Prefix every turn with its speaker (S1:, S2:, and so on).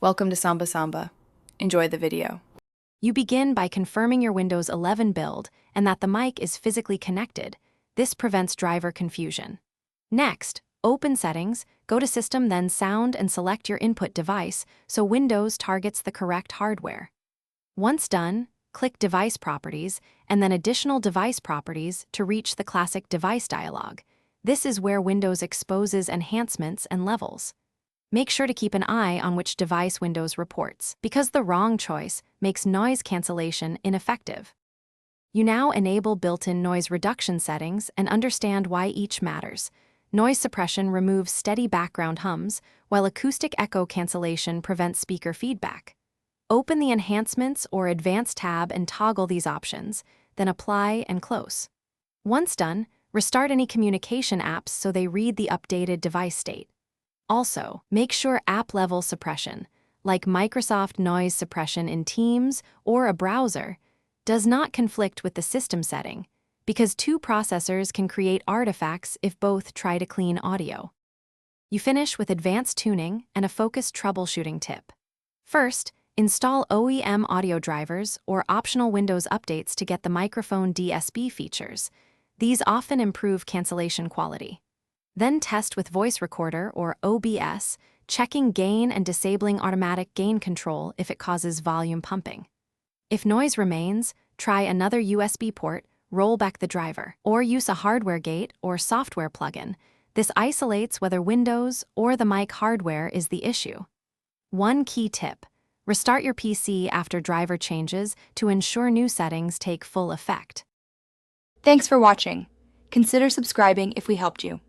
S1: Welcome to Samba Samba. Enjoy the video.
S2: You begin by confirming your Windows 11 build and that the mic is physically connected. This prevents driver confusion. Next, open Settings, go to System, then Sound, and select your input device so Windows targets the correct hardware. Once done, click Device Properties and then Additional Device Properties to reach the classic device dialog. This is where Windows exposes enhancements and levels. Make sure to keep an eye on which device Windows reports, because the wrong choice makes noise cancellation ineffective. You now enable built-in noise reduction settings and understand why each matters. Noise suppression removes steady background hums, while acoustic echo cancellation prevents speaker feedback. Open the Enhancements or Advanced tab and toggle these options, then Apply and Close. Once done, restart any communication apps so they read the updated device state. Also, make sure app-level suppression, like Microsoft Noise Suppression in Teams or a browser, does not conflict with the system setting, because two processors can create artifacts if both try to clean audio. You finish with advanced tuning and a focused troubleshooting tip. First, install OEM audio drivers or optional Windows updates to get the microphone DSP features. These often improve cancellation quality. Then test with Voice Recorder or OBS, checking gain and disabling automatic gain control if it causes volume pumping. If noise remains, try another USB port, roll back the driver, or use a hardware gate or software plugin. This isolates whether Windows or the mic hardware is the issue. One key tip: restart your PC after driver changes to ensure new settings take full effect.
S3: Thanks for watching. Consider subscribing if we helped you.